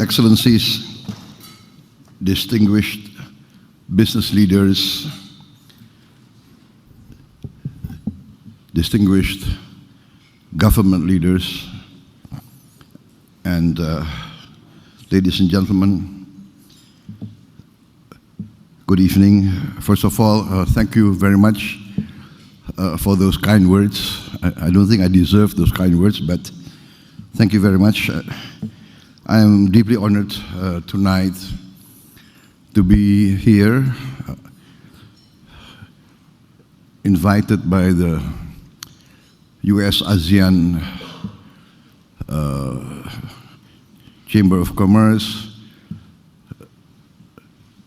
Excellencies, distinguished business leaders, distinguished government leaders, and ladies and gentlemen, good evening. First of all, thank you very much for those kind words. I don't think I deserve those kind words, but thank you very much. I am deeply honored tonight to be here, invited by the US-ASEAN Chamber of Commerce,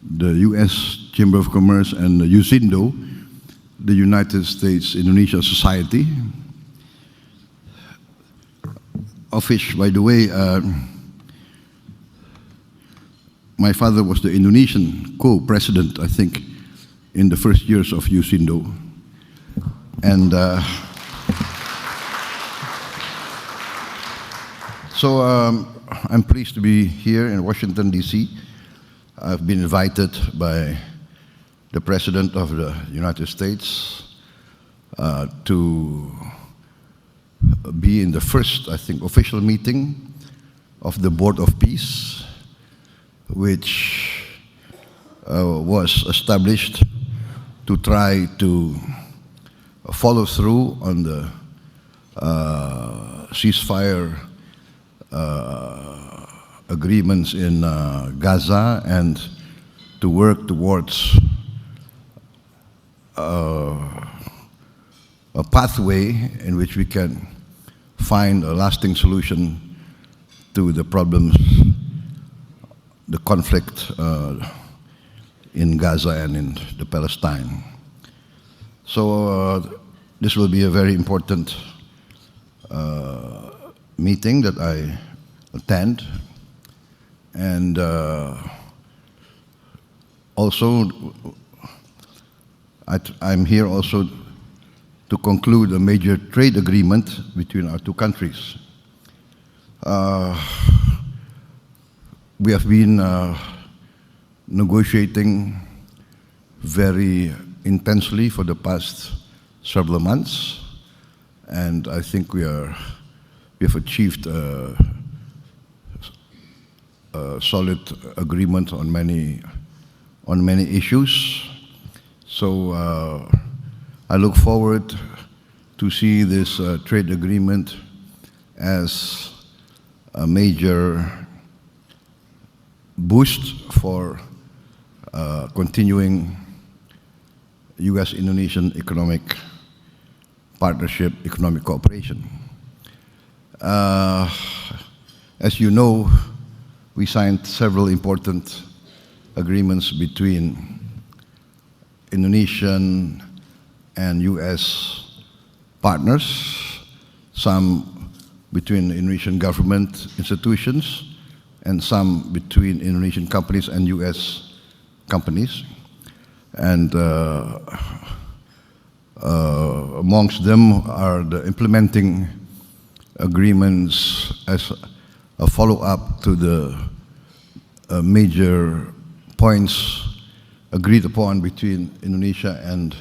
the US Chamber of Commerce, and USINDO, the United States-Indonesia Society, of which, by the way, my father was the Indonesian co-president, I think, in the first years of USINDO. And so I'm pleased to be here in Washington, D.C. I've been invited by the President of the United States to be in the first, I think, official meeting of the Board of Peace, which was established to try to follow through on the ceasefire agreements in Gaza and to work towards a pathway in which we can find a lasting solution to the problems, the conflict in Gaza and in the Palestine. So this will be a very important meeting that I attend, and also I'm here also to conclude a major trade agreement between our two countries. We have been negotiating very intensely for the past several months, and I think we have achieved a solid agreement on many issues. So I look forward to see this trade agreement as a major boost for continuing US-Indonesian economic partnership, economic cooperation. As you know, we signed several important agreements between Indonesian and US partners, some between Indonesian government institutions, and some between Indonesian companies and US companies. And amongst them are the implementing agreements as a follow-up to the major points agreed upon between Indonesia and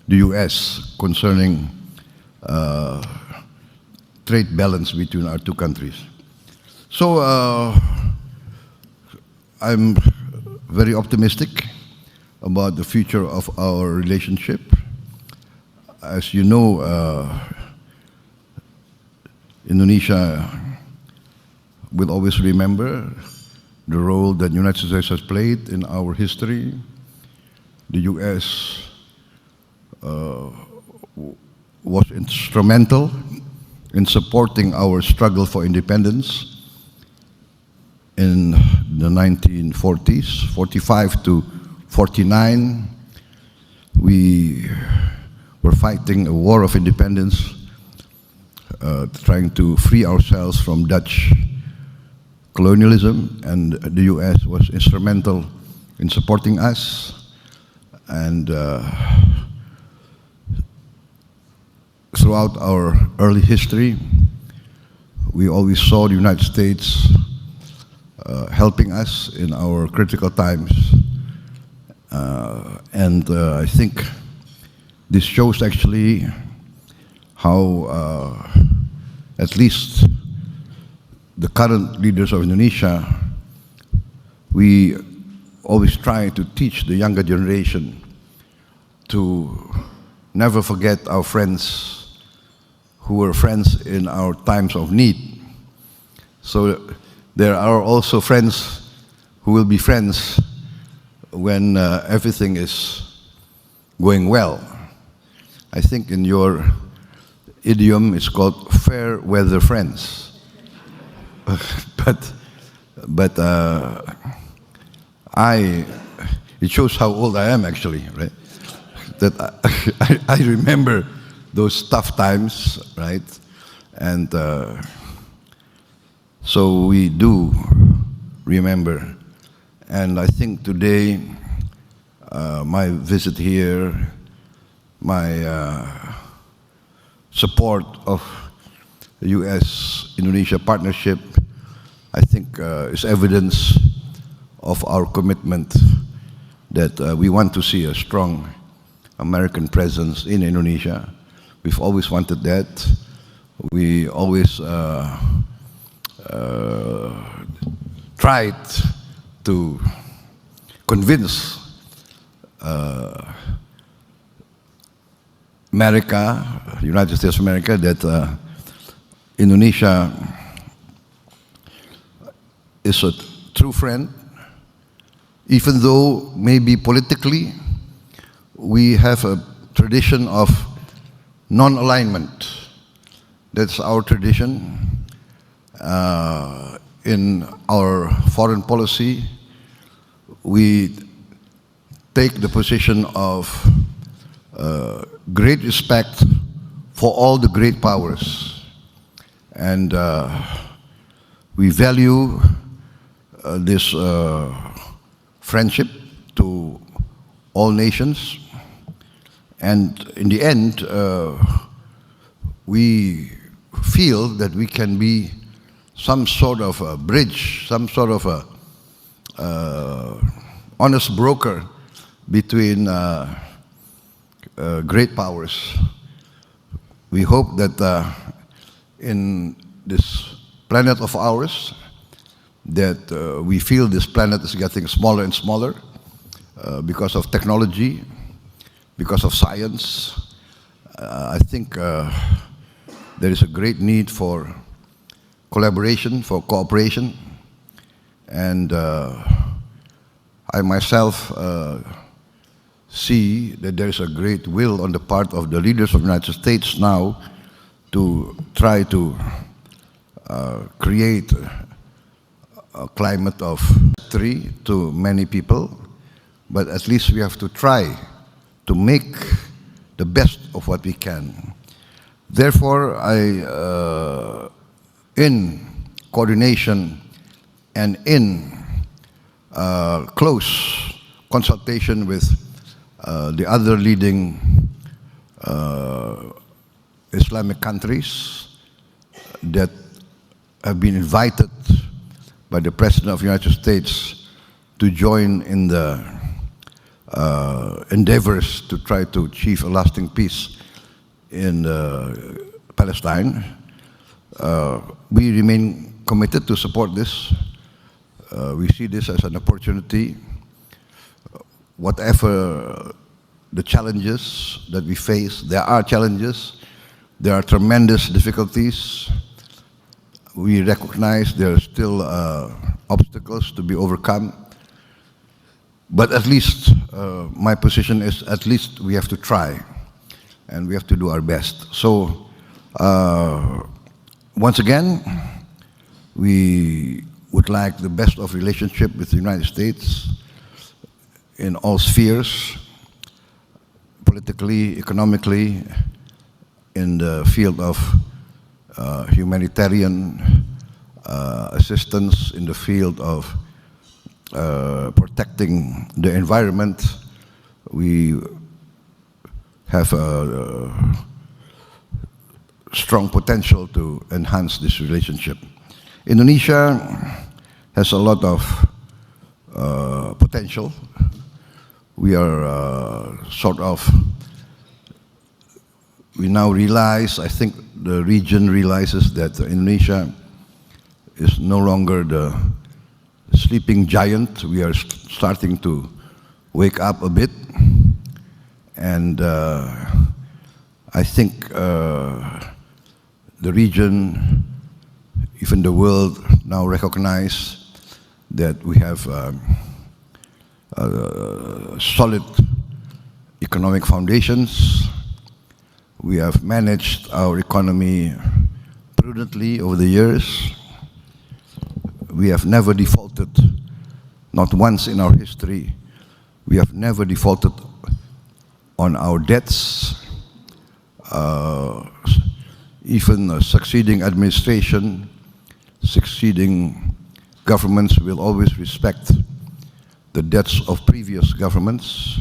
the US concerning trade balance between our two countries. So I'm very optimistic about the future of our relationship. As you know, Indonesia will always remember the role that the United States has played in our history. The US was instrumental in supporting our struggle for independence in the 1940s, 45 to 49. We were fighting a war of independence, trying to free ourselves from Dutch colonialism, and the US was instrumental in supporting us. And throughout our early history, we always saw the United States helping us in our critical times. I think this shows actually how at least the current leaders of Indonesia, we always try to teach the younger generation to never forget our friends who were friends in our times of need. So there are also friends who will be friends when everything is going well. I think in your idiom it's called fair weather friends. but it shows how old I am actually, right? That I remember those tough times, right? And so we do remember. And I think today, my visit here, my support of the U.S.-Indonesia partnership, I think is evidence of our commitment that we want to see a strong American presence in Indonesia. We've always wanted that. We always tried to convince America, United States of America, that Indonesia is a true friend, even though maybe politically we have a tradition of non-alignment. That's our tradition. In our foreign policy, we take the position of great respect for all the great powers. And we value this friendship to all nations. And in the end, we feel that we can be some sort of a bridge, some sort of a honest broker between great powers. We hope that in this planet of ours, that we feel this planet is getting smaller and smaller because of technology, because of science. I think there is a great need for collaboration, for cooperation, and I myself see that there is a great will on the part of the leaders of the United States now to try to create a climate of victory to many people, but at least we have to try to make the best of what we can. Therefore, in coordination and in close consultation with the other leading Islamic countries that have been invited by the President of the United States to join in the endeavors to try to achieve a lasting peace in Palestine. We remain committed to support this. We see this as an opportunity. Whatever the challenges that we face, there are challenges, there are tremendous difficulties. We recognize there are still obstacles to be overcome. But at least, my position is at least we have to try and we have to do our best. So, once again, we would like the best of relationship with the United States in all spheres, politically, economically, in the field of humanitarian assistance, in the field of protecting the environment. We have a strong potential to enhance this relationship. Indonesia has a lot of potential. We are we now realize, I think the region realizes that Indonesia is no longer the sleeping giant. We are starting to wake up a bit. And I think the region, even the world, now recognize that we have solid economic foundations. We have managed our economy prudently over the years. We have never defaulted, not once in our history. We have never defaulted on our debts. Even a succeeding administration, succeeding governments will always respect the debts of previous governments,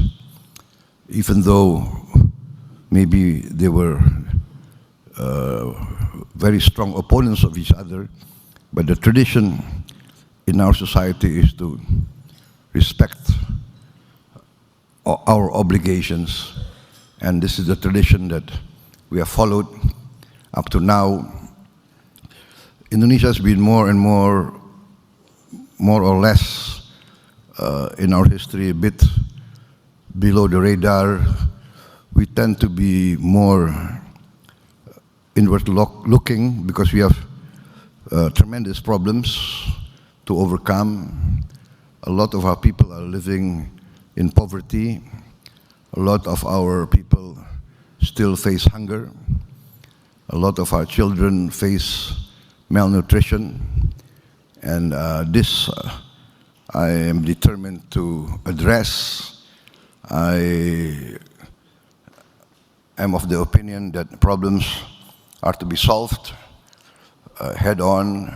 even though maybe they were very strong opponents of each other. But the tradition in our society is to respect our obligations, and this is the tradition that we have followed up to now. Indonesia has been more and more or less in our history a bit below the radar. We tend to be more inward looking because we have tremendous problems to overcome. A lot of our people are living in poverty. A lot of our people still face hunger. A lot of our children face malnutrition. And this I am determined to address. I am of the opinion that problems are to be solved head on.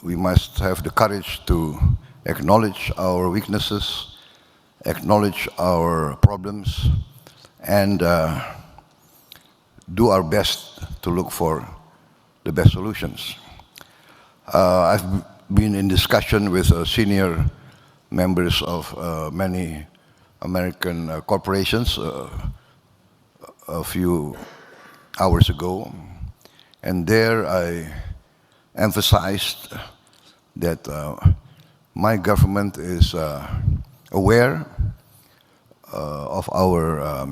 We must have the courage to acknowledge our weaknesses, acknowledge our problems, and do our best to look for the best solutions. I've been in discussion with senior members of many American corporations a few hours ago, and there I emphasized that my government is aware of our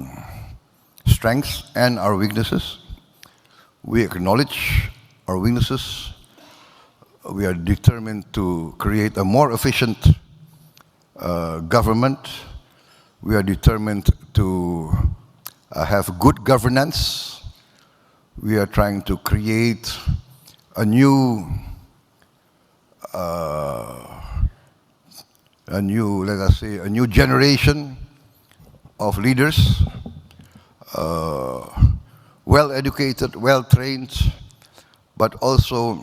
strengths and our weaknesses. We acknowledge our weaknesses. We are determined to create a more efficient government. We are determined to have good governance. We are trying to create a new, let us say, a new generation of leaders, well-educated, well-trained, but also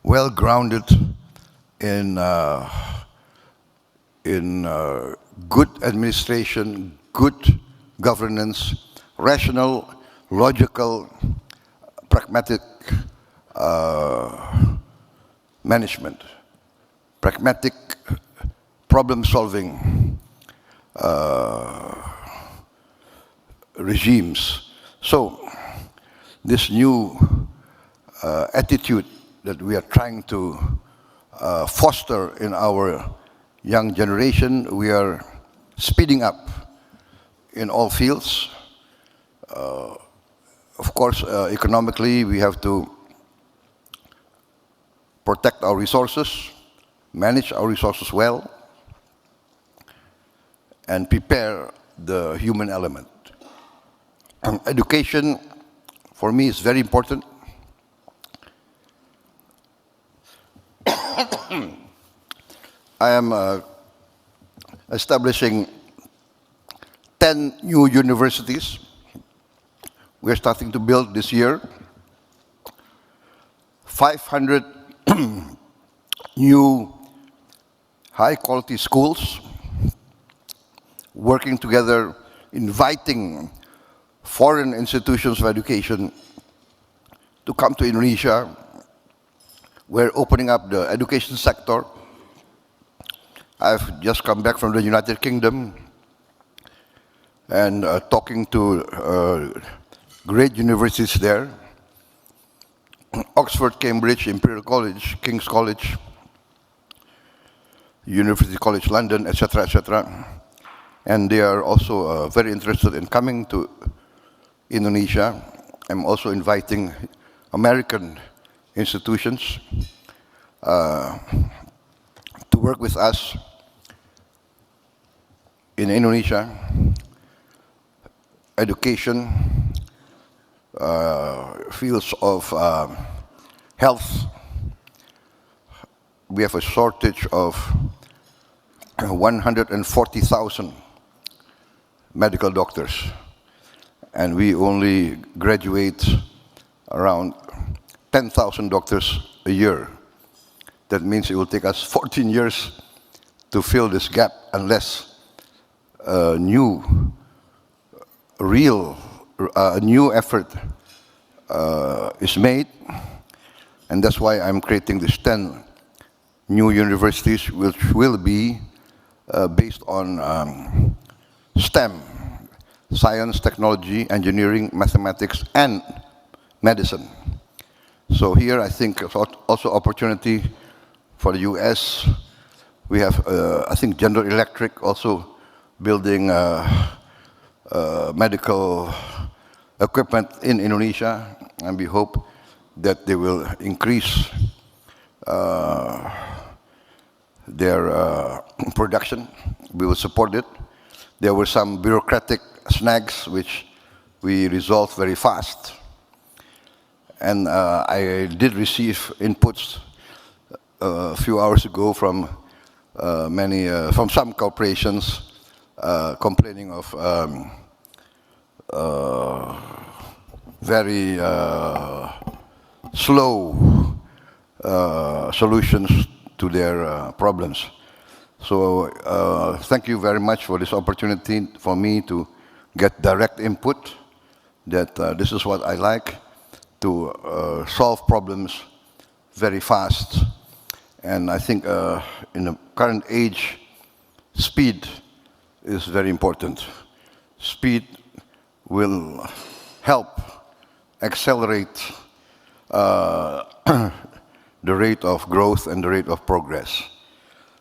well-grounded in good administration, good governance, rational, logical, pragmatic management, pragmatic problem-solving regimes. So this new attitude that we are trying to foster in our young generation, we are speeding up in all fields. Of course, economically, we have to protect our resources, manage our resources well, and prepare the human element. Education, for me, is very important. I am establishing 10 new universities. We're starting to build this year 500 new high-quality schools, working together, inviting foreign institutions of education to come to Indonesia, we're opening up the education sector. I've just come back from the United Kingdom and talking to great universities there, Oxford, Cambridge, Imperial College, King's College, University College London, etc., etc. And they are also very interested in coming to Indonesia. I'm also inviting American institutions to work with us in Indonesia, education, fields of health. We have a shortage of 140,000 medical doctors, and we only graduate around 10,000 doctors a year. That means it will take us 14 years to fill this gap unless a new effort is made. And that's why I'm creating these 10 new universities, which will be based on STEM, science, technology, engineering, mathematics, and medicine. So here I think also opportunity for the US. We have, I think, General Electric also building medical equipment in Indonesia, and we hope that they will increase their production. We will support it. There were some bureaucratic snags which we resolved very fast. And I did receive inputs a few hours ago from from some corporations complaining of very slow solutions to their problems. So thank you very much for this opportunity for me to get direct input that this is what I like, to solve problems very fast. And I think in the current age, speed is very important. Speed will help accelerate the rate of growth and the rate of progress.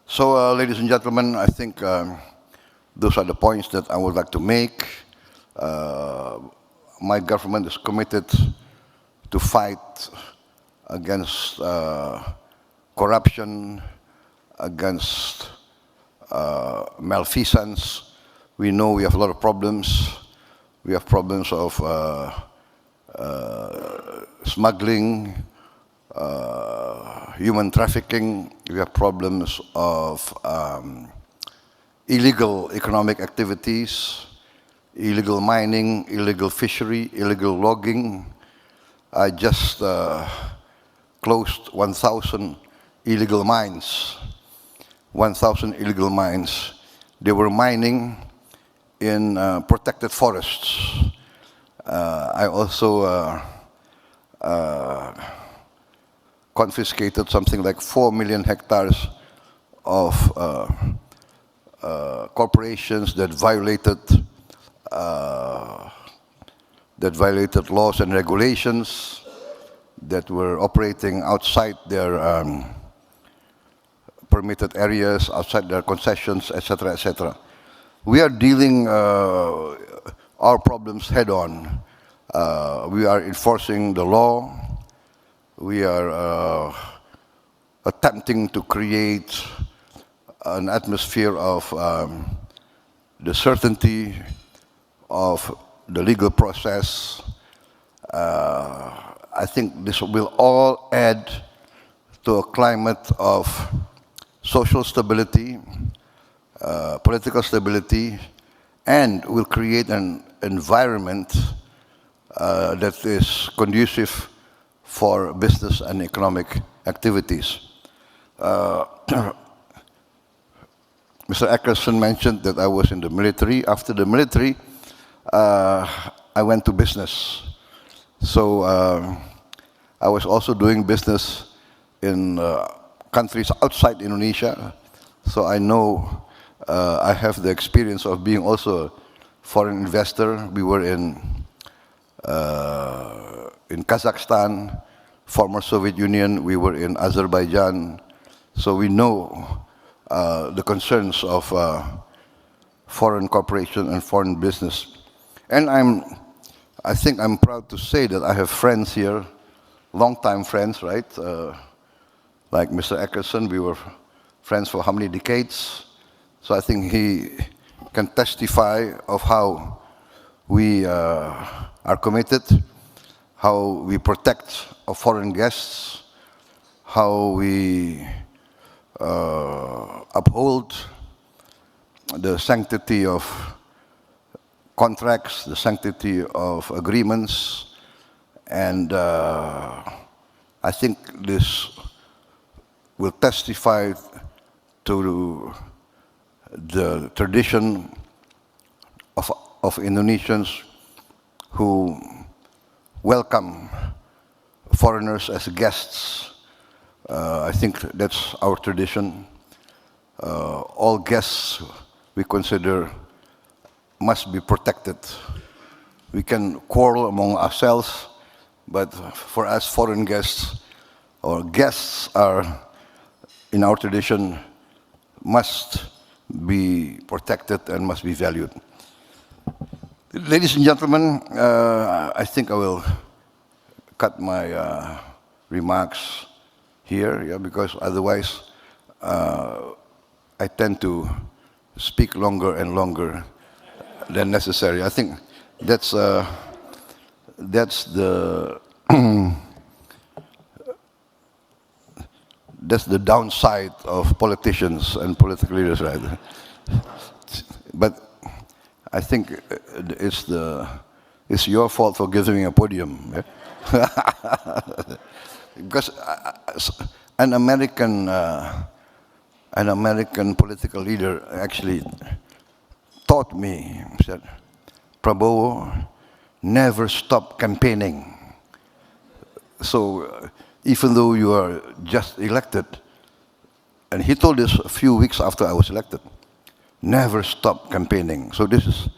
So, ladies and gentlemen, I think those are the points that I would like to make. My government is committed to fight against corruption, against malfeasance. We know we have a lot of problems. We have problems of smuggling, human trafficking. We have problems of illegal economic activities, illegal mining, illegal fishery, illegal logging. I just closed 1,000 illegal mines. 1,000 illegal mines. They were mining in protected forests. I also confiscated something like 4 million hectares of corporations that violated laws and regulations, that were operating outside their permitted areas, outside their concessions, etc., etc. We are dealing our problems head-on. We are enforcing the law. We are attempting to create an atmosphere of the certainty of the legal process. I think this will all add to a climate of social stability, political stability, and will create an environment that is conducive for business and economic activities. Mr. Eckerson mentioned that I was in the military. After the military, I went to business. So I was also doing business in countries outside Indonesia, so I know I have the experience of being also a foreign investor. We were in Kazakhstan, former Soviet Union. We were in Azerbaijan, so we know the concerns of foreign corporation and foreign business. And I think I'm proud to say that I have friends here, long-time friends, right? Like Mr. Eckerson, we were friends for how many decades? So I think he can testify of how we are committed, how we protect our foreign guests, how we uphold the sanctity of contracts, the sanctity of agreements, and I think this will testify to the tradition of Indonesians who welcome foreigners as guests. I think that's our tradition. All guests we consider must be protected. We can quarrel among ourselves, but for us foreign guests, or guests are, in our tradition, must be protected and must be valued. Ladies and gentlemen, I think I will cut my remarks here, yeah, because otherwise I tend to speak longer and longer than necessary. I think that's the that's the downside of politicians and political leaders, right? But I think it's your fault for giving me a podium. Yeah? Because an American political leader actually taught me, said, Prabowo, never stop campaigning. So even though you are just elected, and he told this a few weeks after I was elected, never stop campaigning. So this is,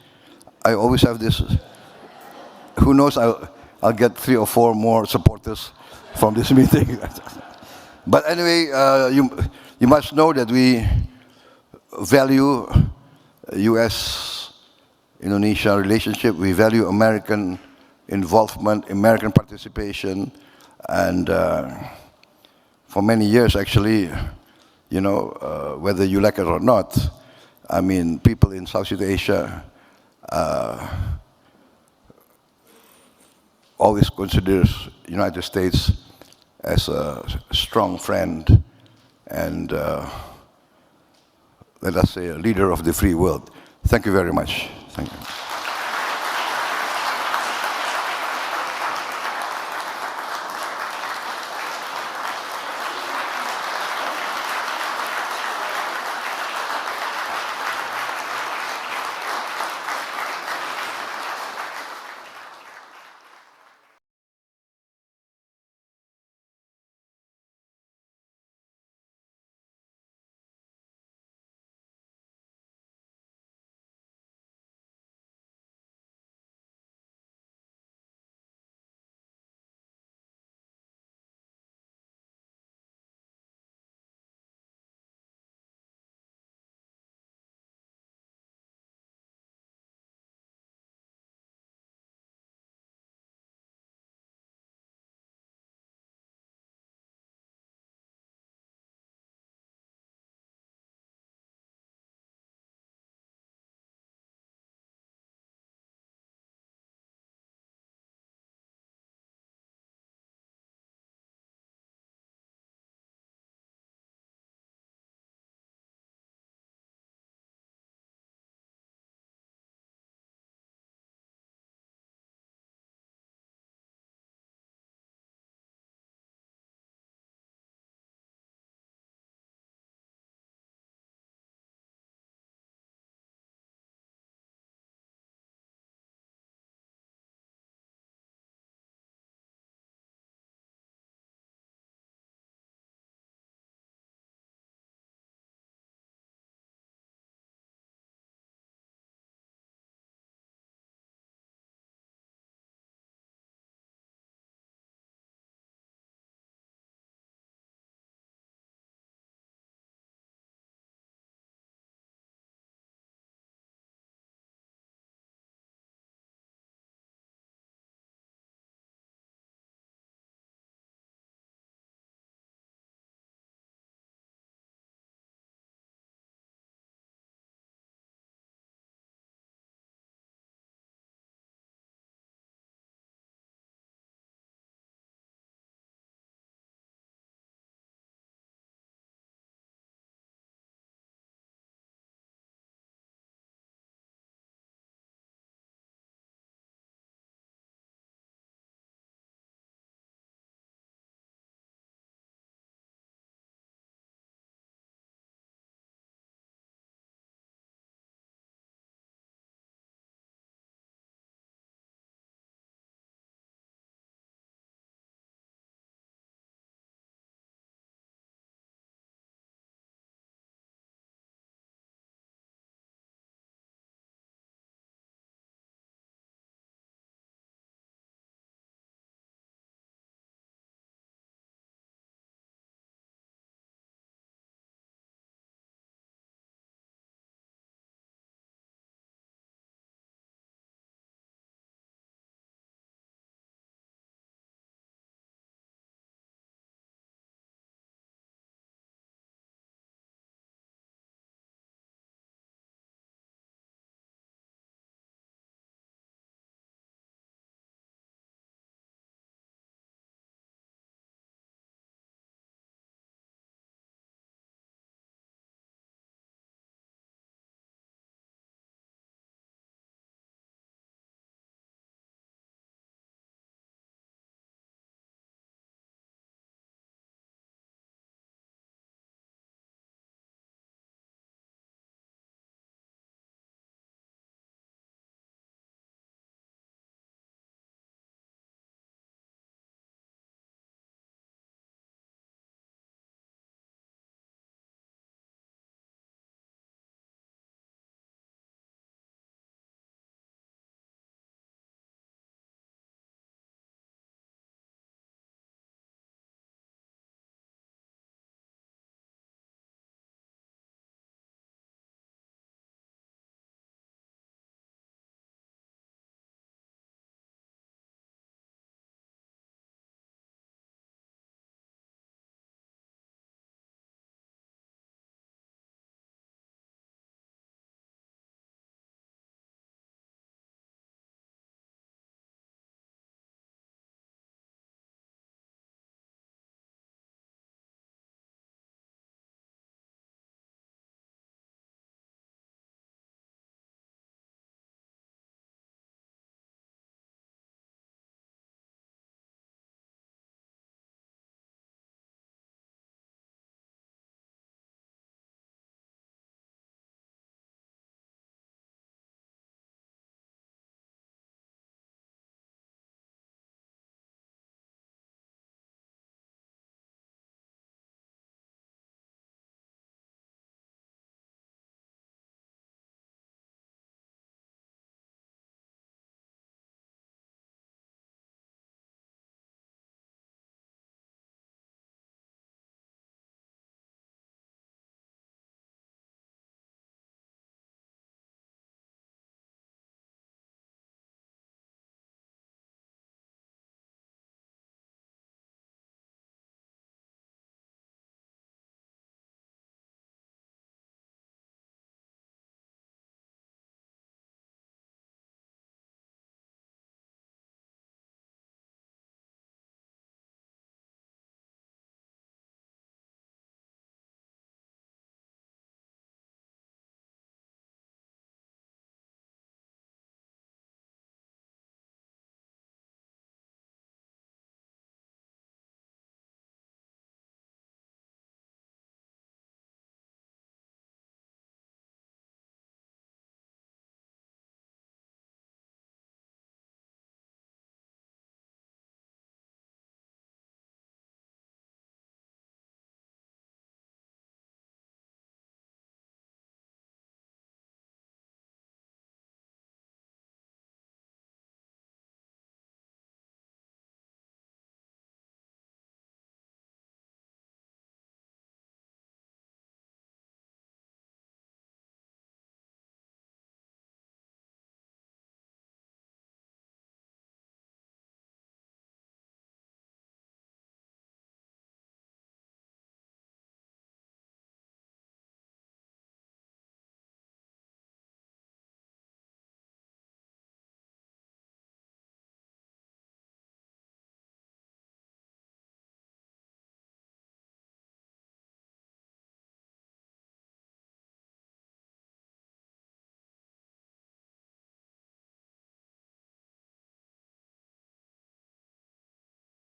I always have this, who knows, I'll get 3 or 4 more supporters from this meeting. But anyway, you must know that we value US-Indonesia relationship. We value American involvement, American participation, and for many years, actually, you know, whether you like it or not, I mean, people in Southeast Asia always considers United States as a strong friend and, let us say, a leader of the free world. Thank you very much. Thank you.